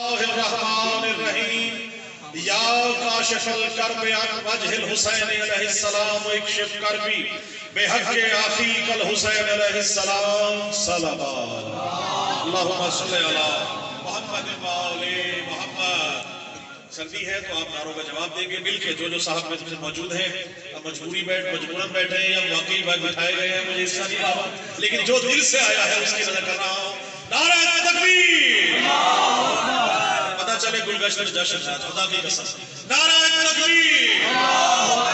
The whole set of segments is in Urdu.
الله الرحمن الرحيم يا كاشف الكرب عن وجه الحسين عليه السلام واكشف كربي بحق أخيك الحسين عليه السلام صلوات اللهم صل على محمد وآل محمد. سردی ہے تو آپ نعروں کا جواب دیں گے مل کے. جو صاحب میں موجود ہیں اب مجبوراً بیٹھے ہیں یا واقعی بھائی بٹھائے گئے ہیں مجھے اس کا نہیں بابا, لیکن جو دل سے آیا ہے اس کی نظر کر رہا ہوں. نعرہ تکبیر, پتہ چلے گلگشت جشن ہے خدا کی قسم. نعرہ تکبیر,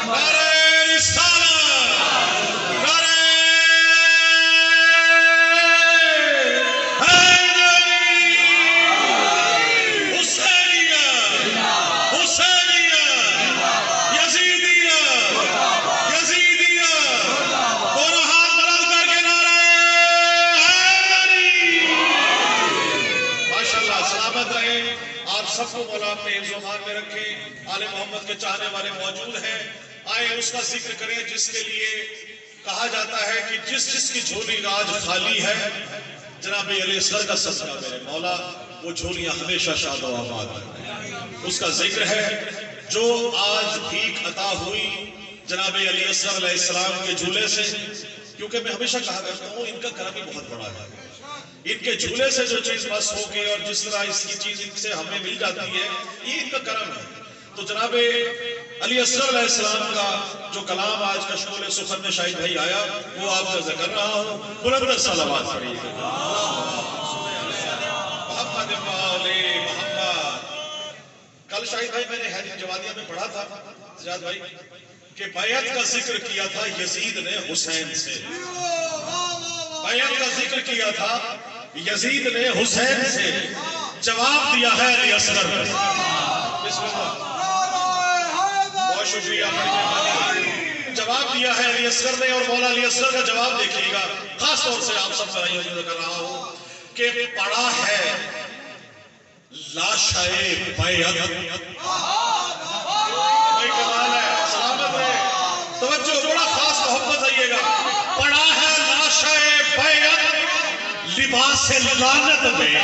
نعرہ رسالت, نعرہ سب کو مولا اپنے حفظ و امان میں رکھے. آل محمد کے چاہنے والے موجود ہیں, آئے اس کا ذکر کریں جس کے لیے کہا جاتا ہے کہ جس کی جھولی آج خالی ہے جناب علی اصغر کا صدقہ میرے مولا وہ جھولیاں ہمیشہ شاد و آباد ہیں. اس کا ذکر ہے جو آج بھیک عطا ہوئی جناب علی اصغر علیہ السلام کے جھولے سے, کیونکہ میں ہمیشہ کہا کرتا ہوں ان کا کرم ہی بہت بڑا ہے. ان کے جھولے سے جو چیز بس ہو گئی اور جس طرح اس کی چیز ان سے ہمیں مل جاتی ہے یہ ان کا کرم ہے. تو جناب علی اصغر علیہ السلام کا جو کلام آج کا شکول سخن میں شاہد بھائی آیا وہ آپ کا ذکر رہا ہوں. بلند صلوات پڑھیے محمد وآل محمد. کل شاہد بھائی میں نے حیدر جوادیہ میں پڑھا تھا سجاد بھائی کہ بیعت کا ذکر کیا تھا یزید نے حسین سے. بیعت کا ذکر کیا تھا یزید نے حسین سے, جواب دیا ہے علی اصغر نے. بسم اللہ, بہت شکریہ. جواب دیا ہے علی اصغر نے, اور مولا علی اصغر کا جواب دیکھیے گا. خاص طور سے آپ سب بھائیوں کو کر رہا ہوں کہ پڑھا ہے لاشۂ بیعت. بھائی کمال ہے, سلامت رہے, توجہ, بڑا خاص محبت آئیے گا. پڑھا ہے لاشۂ بیعت لباس لعنت میں.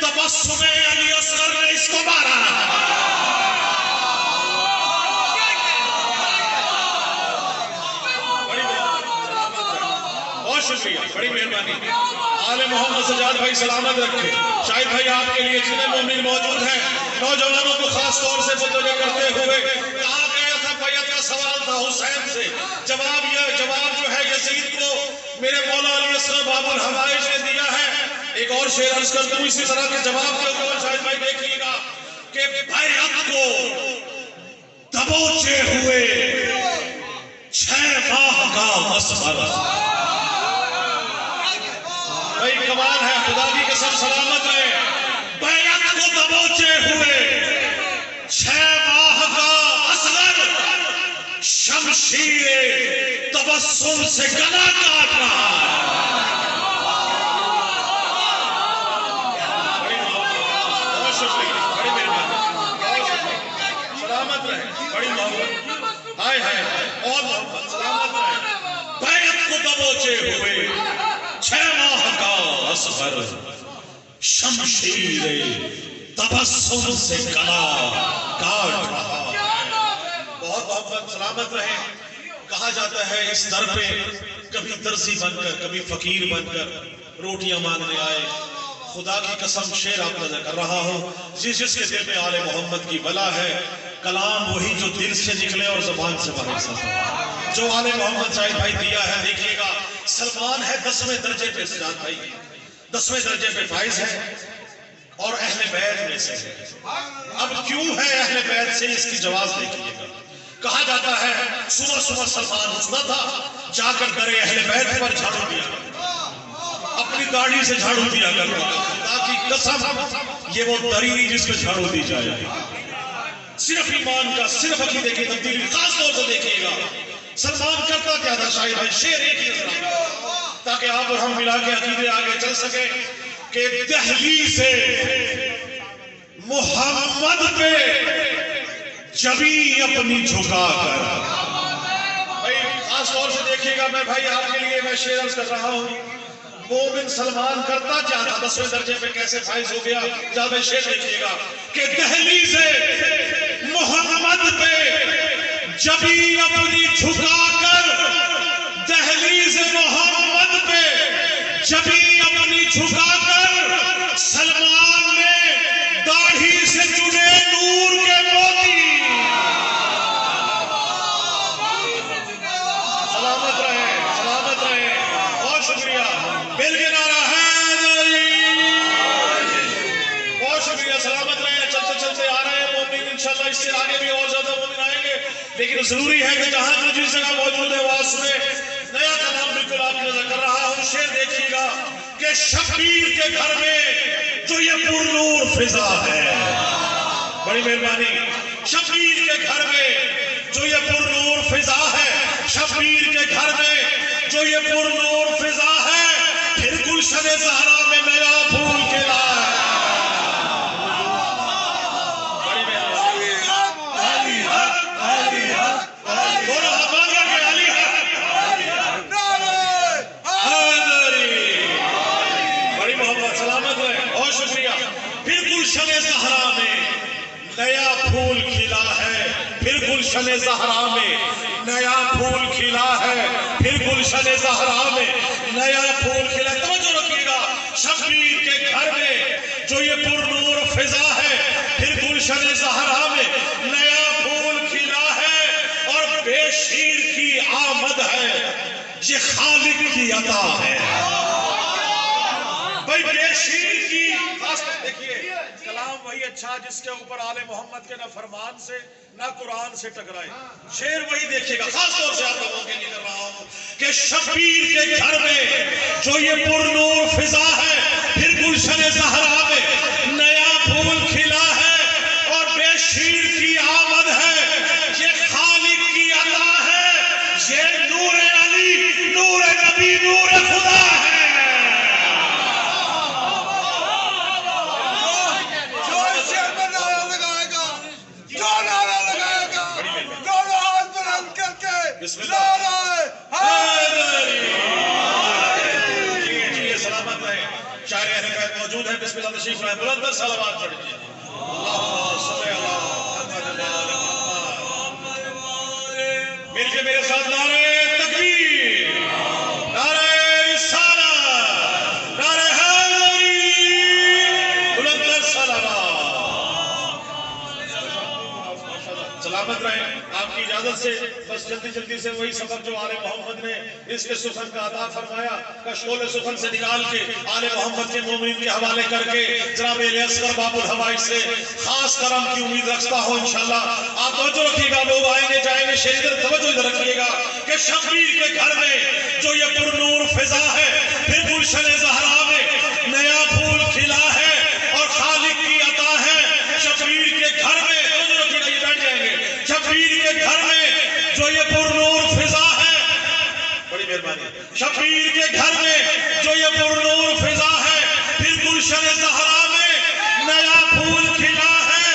تبسم علی اصغر نے اس کو مارا. بہت شکریہ, بڑی مہربانی. آل محمد سجاد بھائی سلامت رکھے. شاہد بھائی آپ کے لیے جتنے مومن موجود ہیں نوجوانوں کو خاص طور سے متوجہ کرتے ہوئے کہا گیا تھا بیعت کا سوال تھا حسین سے, جواب جو ہے یزید کو میرے مولا علی اصغر باب الحوائج نے دیا ہے. ایک اور شعر عرض کرتا ہوں اسی طرح کے جواب کے اوپر شاہد بھائی دیکھیے گا کہ بیعت کو دبوچے ہوئے 6 ماہ کا اصغر. بھائی کمال ہے, خدا کی قسم سلامت رہے. بیعت کو دبوچے ہوئے 6 ماہ کا اصغر شمشیر تبسم سے گلا کاٹ رہا ہے. بڑی محبت, ہائے ہائے اور محبت, سلامت رہے. بیعت کو دبوچے ہوئے 6 ماہ کا اصغر شمشیر تبسم سے گلا کاٹ رہا ہے. بہت محبت, سلامت رہے. کہا جاتا ہے اس در پہ کبھی درزی بن کر کبھی فقیر بن کر روٹیاں مانگنے آئے. خدا کی قسم شعر آپ نظر کر رہا ہوں جس کے دل میں آل محمد کی بلا ہے کلام وہی جو دل سے نکلے اور زبان سے باہر سے جو آل محمد شاہد بھائی دیا ہے. دیکھیے گا سلمان ہے 10ویں درجے پہ, سجاد بھائی 10ویں درجے پہ فائز ہے اور اہل بیت میں سے ہے. اب کیوں ہے اہل بیت سے, اس کی جواز دیکھیے گا. کہا جاتا ہے صبح صبح سلمان اٹھتا تھا, جا کر کرے اہل بیت پر جھاڑو دیا, اپنی داڑھی سے جھاڑو دیا کرتا تھا. خدا کی قسم یہ وہ دری جس پہ جھاڑو دی جائے. صرف ایمان کا، صرف عقیدے کی تبدیلی خاص طور سے دیکھیے گا. سلمان کرتا کیا تھا شاہد بھائی؟ شعر ایک ہی نظر آئے تاکہ آپ اور ہم ملا کے عقیدے آگے چل سکیں کہ دہلیز محمد پہ جبیں اپنی جھکا کر. بھائی خاص طور سے دیکھیے گا، میں بھائی آپ کے لیے میں شعر عرض کر رہا ہوں. مومن سلمان کرتا کیا تھا؟ 10ویں درجے پہ کیسے فائز ہو گیا؟ جب شعر دیکھیے گا کہ دہلیز محمد پہ جبیں اپنی جھکا کر، دہلیز محمد پہ جبیں اپنی جھکا کر، سلمان نے داڑھی سے چنے نور کے موتی. سلامت رہے، سلامت رہے، بہت شکریہ. مل کے نعرہ حیدری. بہت شکریہ، سلامت رہے. چلتے چلتے آ رہے ہیں مومن، انشاءاللہ اس سے آگے بھی اور زیادہ مومن آئیں گے، لیکن ضروری ہے کہ جہاں جو جس جگہ موجود ہے وہ آواز سنے. نیا کلام بالکل آپ کی نظر کر رہا ہوں. شعر دیکھیے گا کہ شبیر کے گھر میں جو یہ پر نور فضا ہے، بڑی مہربانی. شبیر کے گھر میں جو یہ پر نور فضا ہے، شبیر کے گھر میں جو یہ پر نور فضا ہے، پھر گلشن زہرا میں نیا پھول کھلا ہے. گلشن زہرا میں نیا پھول کھلا ہے، پھر گلشن زہرا میں نیا پھول کھلا ہے، پھر گلشن زہرا میں نیا پھول کھلا. توجہ رکھیے گا، شبیر کے گھر میں جو یہ پر نور فضا ہے، پھر گلشن زہرا میں نیا پھول کھلا ہے، اور بے شیر کی آمد ہے، یہ خالق کی عطا ہے. بھائی بے شیر کی دیکھیے کلام وہی اچھا جس کے اوپر آل محمد کے نہ فرمان سے نہ قرآن سے ٹکرائے. شعر وہی دیکھیے گا، خاص طور سے آپ لوگوں کے لیے کر رہا ہوں کہ شبیر کے گھر میں جو یہ پر نور فضا ہے، پھر گلشن زہرا میں نیا پھول کھلا ہے، اور بے شیر کی آمد ہے، یہ خالق کی عطا ہے، یہ نور علی، نور نبی، نور خدا ہے. بسم اللہ. جی سلامت رہے. شاعر اہل بیت موجود ہے، بسم اللہ تشریف لائیں. بلند تر صلوات پڑھیے. اللہم صلی علی محمد وآل محمد. مل کے میرے ساتھ نعرہ تکبیر، نعرہ رسالت، نعرہ حیدری. بلند تر صلوات. سلامت رہے. آپ کی اجازت سے بس جلدی جلدی سے وہی سبق جو آل محمد نے اس کے سخن کا عطا فرمایا، کشکول سخن سے نکال کے آل محمد کے مومنین کے حوالے کر کے جناب اصغر باب الحوائج سے خاص کرم کی امید رکھتا ہوں انشاءاللہ. آپ توجہ رکھیے گا، لوگ آئیں گے جائیں گے، شہید توجہ ادھر رکھیے گا کہ شبیر کے گھر میں جو یہ پر نور فضا ہے، پھر گلشن زہرا میں نیا پھول کھلا ہے، اور خالق کی عطا ہے. شبیر کے گھر میں توجہ رکھیے گا، یہ بیٹھ جائیں گے. شبیر کے گھر میں جو یہ پر نور فضا ہے، بڑی مہربانی. شبیر کے گھر میں جو یہ پر نور فضا ہے، پھر گلشن زہرا میں نیا پھول کھلا ہے،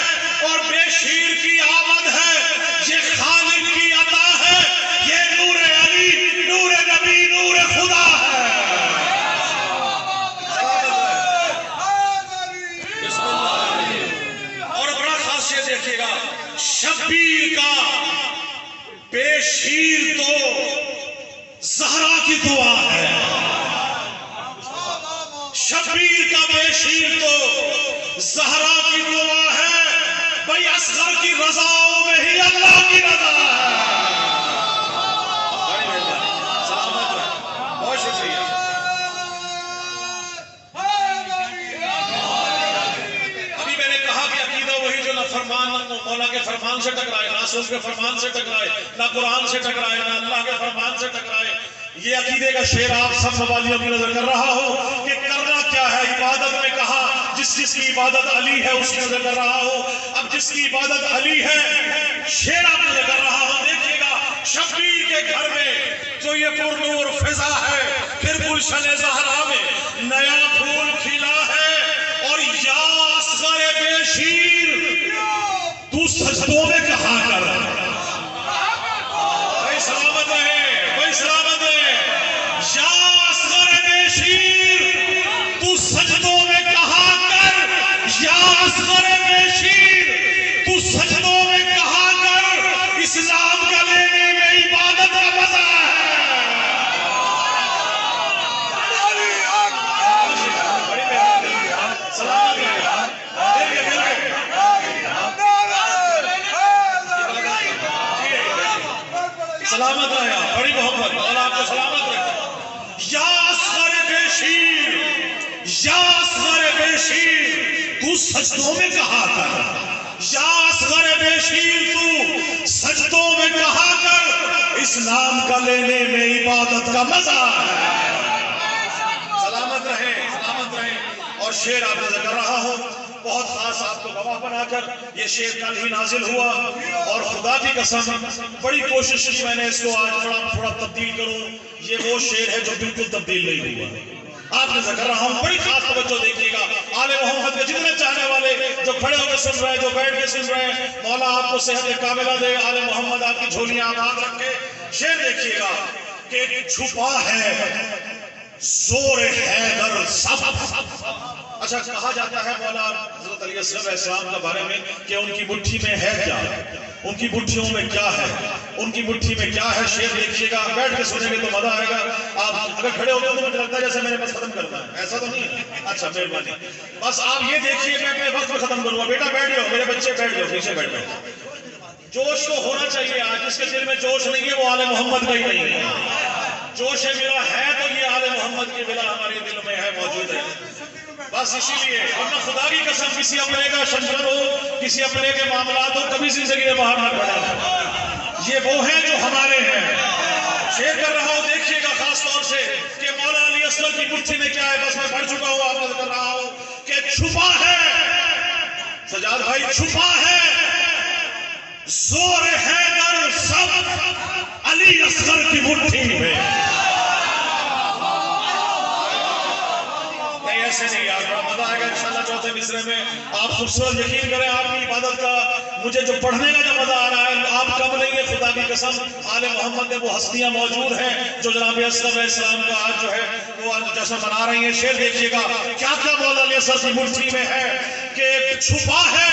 اور بے شیر کی آمد ہے، یہ خالق کی عطا ہے، یہ نور علی، نور نبی، نور خدا ہے. بسم اللہ. اور بڑا خاصیت دیکھیے گا، شبیر کا بے شیر تو زہرا کی دعا ہے. شبیر کا بے شیر تو زہرا کی دعا ہے. بھائی اصغر کی رضاؤں میں ہی اللہ کی رضا ہے. سلامت رہے. بہت شکریہ. ابھی میں نے کہا کہ عقیدہ وہی جو نہ فرمان مولا کے فرمان سے ٹکرائے، نہ رسول کے فرمان سے ٹکرائے، نہ قرآن سے ٹکرائے، نہ اللہ کے فرمان سے ٹکرائے. یہ عقیدے کا شعر آپ سب موالیوں کی نظر کر رہا ہوں کہ کرنا کیا ہے. عبادت میں کہا جس کی عبادت علی ہے اس کو کر رہا ہوں، اب جس کی عبادت علی ہے شیر آپ کو کر رہا ہوں. دیکھیے گا شبیر کے گھر میں جو یہ پرنور فضا ہے، پھر گلشن زہرا میں نیا پھول کھلا ہے. اور یا اصغر بے شیر تو سجدوں میں کہا کر. بھائی سلامت رہے، بھائی سلامت رہے. یا اصغر بے شیر تو سجدوں میں کہا کر. یا اصغر بے شیر تو سجدوں میں کہا کر. اسلام کا لینے میں عبادت کا مزہ ہے. سلامت رہے، بڑی محبت اور آپ کو سلامت رکھے. یا اصغر بے شیر، یا اصغر بے شیر تو سجدوں میں کہا کر. یا اصغر بے شیر تو سجدوں میں کہا کر. اسلام کا لینے میں عبادت کا مزہ ہے. سلامت رہے، سلامت رہے. اور شعر آپ نے کر رہا ہوں بہت خاص، آپ کو گواہ بنا کر یہ شعر کل ہی نازل ہوا. اور خدا کی قسم بڑی کوشش کی میں نے اس کو آج تھوڑا تبدیل کروں. یہ وہ شعر ہے جو بالکل تبدیل نہیں ہوا. آپ نے ذکر رہا ہوں، بڑی خاص توجہ دیکھیے گا. آل محمد کے جتنے چاہنے والے جو کھڑے ہو کے سن رہے ہیں، جو بیٹھ کے سن رہے ہیں، مولا آپ کو صحت کاملہ دے. آل محمد آپ کی جھولیاں آباد رکھے. شعر دیکھیے گا کہ چھپا ہے زور حیدر سب. اچھا کہا جاتا ہے مولا حضرت علی اصغر علیہ السلام کے بارے میں کہ ان کی مٹھی میں ہے کیا، ان کی مٹھیوں میں کیا ہے، ان کی مٹھی میں کیا ہے. شعر دیکھیے گا، بیٹھ کے سنیں گے تو مزہ آئے گا. آپ اگر کھڑے ہوتے تو مجھے لگتا ہے جیسے میں نے بس ختم کرنا ہے. ایسا تو نہیں ہے؟ اچھا مہربانی. بس آپ یہ دیکھیے، میں اپنے وقت میں ختم کروں گا. بیٹا بیٹھ جاؤ، میرے بچے بیٹھ جاؤ، پیچھے بیٹھ جاؤ. جوش تو ہونا چاہیے. آج جس کے دل میں جوش نہیں ہے وہ آل محمد کا ہی نہیں ہے. جوش ملا ہے تو یہ آل محمد کی ملا ہمارے دل میں ہے، موجود ہے. بس اسی لیے ورنہ خدا کی قسم کسی اپنے کا شنکر ہو، کسی اپنے کے معاملات ہو، کبھی زندگی میں باہر نہ پڑا. یہ وہ ہیں جو ہمارے ہیں. شعر کر رہا ہوں، دیکھیے گا خاص طور سے کہ مولا علی اصغر کی مٹھی میں کیا ہے. بس میں پڑھ چکا ہوں، آپ کو کر رہا ہوں کہ چھپا ہے، سجاد بھائی چھپا ہے زور حیدر سب علی اصغر کی مٹھی میں. ایسے نہیں یار، بڑا مزہ آئے گا انشاءاللہ چوتھے مصرے میں. آپ خوبصورت یقین کریں آپ کی عبادت کا، مجھے جو پڑھنے کا جو مزہ آ رہا ہے آپ کم نہیں ہے. خدا کی قسم آل محمد میں وہ ہستیاں موجود ہیں جو جناب اصغر علیہ السلام کا آج جو ہے وہ جشن منا رہی ہیں. شعر دیکھیے گا کیا کیا مولا علی اصغر کی مٹھی میں ہے کہ چھپا ہے،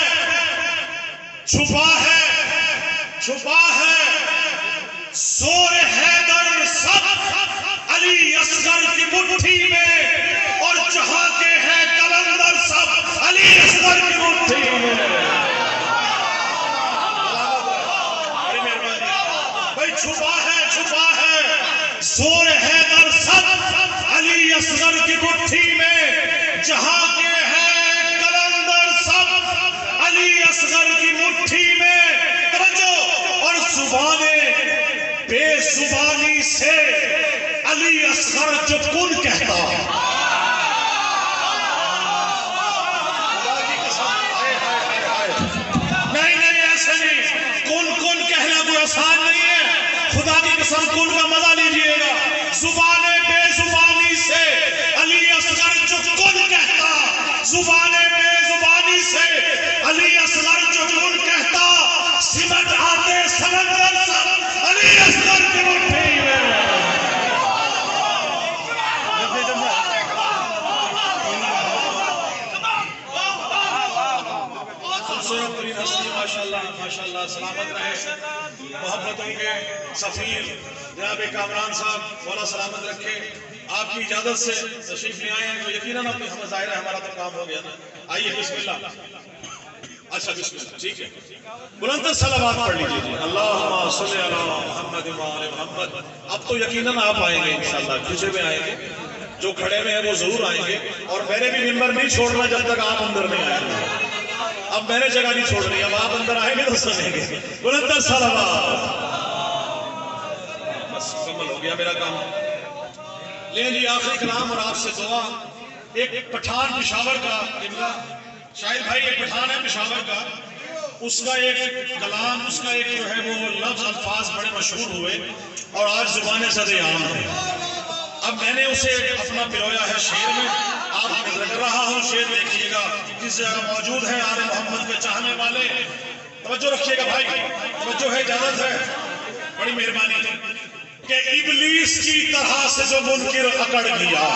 چھپا ہے، چھپا ہے زور حیدر سب علی اصغر کی مٹھی میں. اور جہاں کے ہیں کلندر سب علی اصغر کی مٹھی میں. بھائی چھپا ہے، چھپا ہے زور حیدر سب علی اصغر کی مٹھی میں. جہاں کے ہیں کلندر سب علی اصغر کی مٹھی میں. توجہ. اور زبانیں بے زبانی سے علی اصغر جو کن کہتا. آسان نہیں ہے. خدا کی قسم کن کا مزہ لیجئے گا. زبان بے زبانی سے علی اصغر جو کن کہتا، زبان بے زبانی سے علی اصغر جو کن کہتا. سمٹ آتے سمندر سب علی اصغر کی مٹھی میں. ماشاءاللہ ماشاءاللہ. سلامت رہے، محبتوں کے سفیر جناب کامران صاحب، مولا سلامت رکھے. آپ کی اجازت سے تشریف لے آئے ہیں تو یقیناً اپنی ہمیں ظاہر ہے ہمارا تو کام ہو گیا نا. آئیے بسم اللہ. اچھا بسم اللہ، ٹھیک ہے. بلند صلوات پڑھ لیجیے جی. اللہم صلی علی محمد و آل محمد. اب تو یقیناً آپ آئیں گے انشاءاللہ، پیچھے میں آئیں گے، جو کھڑے میں ہیں وہ ضرور آئیں گے. اور میں نے بھی ممبر نہیں چھوڑنا جب تک آپ اندر نہیں آئیں گے. اب میں نے جگہ نہیں چھوڑ رہی، اب آپ اندر آئیں گے تو سنیں گے. بلند صلوات. بس مکمل ہو گیا میرا کام. لیں جی آخری کلام اور آپ سے دعا. ایک پٹھان پشاور کا شاعر بھائی، ایک پٹھان ہے پشاور کا، اس کا ایک کلام، اس کا ایک جو ہے وہ لفظ الفاظ بڑے مشہور ہوئے اور آج زبان زد عام ہے۔ اب میں نے اسے اپنا پرویا ہے شعر میں، آپ نظر کر رہا ہوں، شعر دیکھیے گا، جس جگہ موجود ہیں آل محمد کے چاہنے والے، توجہ رکھیے گا بھائی، توجہ ہے، اجازت ہے، بڑی مہربانی، کہ ابلیس کی طرح سے جو منکر اکڑ گیا،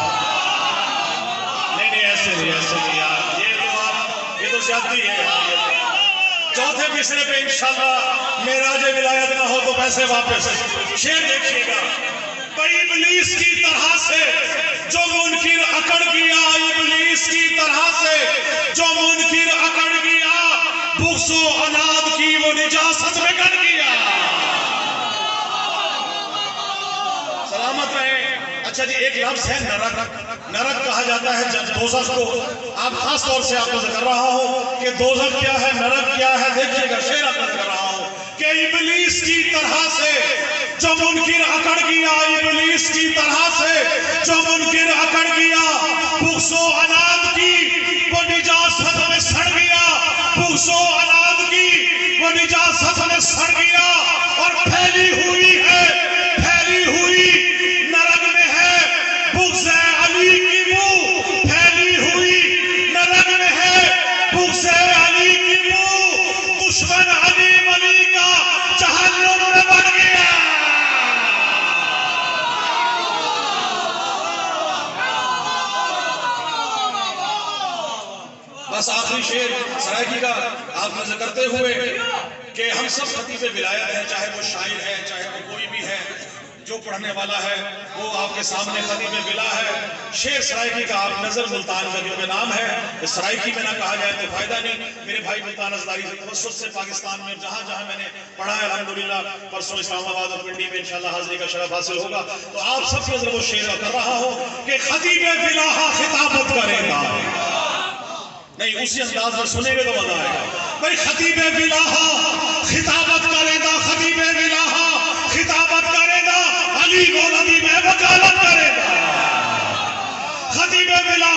نہیں ایسے نہیں یار، یہ تو زیادتی ہے۔ چوتھے مصرے پہ انشاءاللہ معراج ولایت نہ ہو تو پیسے واپس۔ شعر دیکھیے گا، ابلیس کی طرح سے جو منکر اکڑ گیا، ابلیس کی طرح سے جو منکر اکڑ گیا، بغض و عناد کی وہ نجاست میں گڑ گیا۔ سلامت رہے۔ اچھا جی، ایک لفظ ہے نرک۔ نرک کہا جاتا ہے جب دوزخ کو، آپ خاص طور سے آپ کو ذکر رہا ہوں کہ دوزخ کیا ہے، نرک کیا ہے، دیکھیے گا، شعر آپ کو ذکر رہا ہوں کہ ابلیس کی طرح سے جو منکر اکڑ گیا، ابلیس کی طرح سے جو منکر اکڑ گیا، بغض و عناد کی وہ نجاست میں سڑ گیا، بغض و عناد کی وہ نجاست میں سڑ گیا، اور پھیلی ہوئی ہے، پھیلی ہوئی نرک میں ہے بغض علی کی بو، پھیلی ہوئی نرک میں ہے بغض علی کی بو، دشمن علی ولی کا جہنم میں بن گیا۔ بس آخری شعر سرائیکی کا آپ نظر کرتے ہوئے کہ ہم سب خطیب ولایت ہیں، چاہے وہ شاعر ہے، چاہے وہ کوئی بھی ہے، جو پڑھنے والا ہے وہ آپ کے سامنے خطیب ولا ہے۔ شعر سرائیکی کا آپ نظر ملتان کا جو نام ہے، اس سرائیکی میں نہ کہا جائے تو فائدہ نہیں۔ میرے بھائی ملتان ازداری کے توسط سے پاکستان میں جہاں جہاں میں نے پڑھا ہے الحمدللہ، پرسوں اسلام آباد اور پنڈی میں انشاءاللہ حاضری کا شرف حاصل ہوگا، تو آپ سب کے نظر وہ شعر کر رہا ہوں کہ خطیب ولا خطابت کرے گا، نہیں اسی انداز میں سنے گے تو مزہ آئے گا بھائی، خطیب ولا خطابت کرے گا، خطیب ولا خطابت کرے گا، علی مولوی میں وکالت کرے گا، خطیب ولا